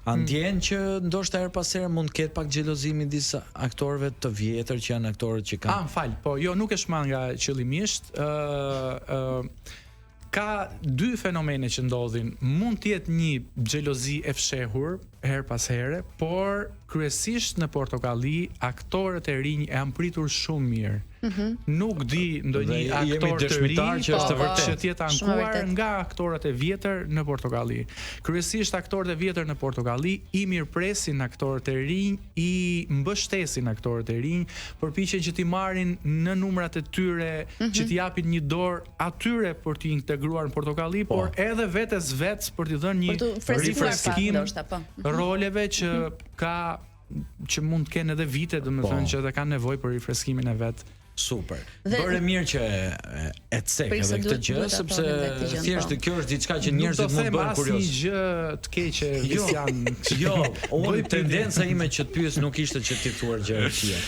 A ndjen që ndoshta her pas here mund të ketë pak xhelozi midis aktorëve të vjetër që janë aktorët që kanë. Fal, po jo, nuk e shman nga qëllimisht. Ka dy fenomene që ndodhin. Mund të jetë një xhelozi e fshehur her pas here, por kryesisht në Portokalli aktorët e rinj e han pritur shumë mirë. Nuk di ndonjë aktor të ri që është vërtet që të jetë ankuar nga aktorët e vjetër në Portokalli. Kryesisht aktorët e vjetër në Portokalli i mirëpresin aktorët e rinj, i mbështesin aktorët e rinj, përpiqen që t'i marrin në numrat e tyre, që t'i japin një dorë atyre për t'i integruar në Portokalli, por edhe vetes vetes për t'i dhënë një rifreskim roleve që mund të kenë edhe vite, domethënë që ata kanë nevojë për rifreskimin e vet. Super. Bëre mirë që e cek edhe këtë gjë, sepse thjesht kjo është diçka që njerëzit mund bëhen kurioz. Asnjë gjë të keqe janë. Jo, unë tendenca ime që të pyes nuk ishte që ti thuar gjë të këqija.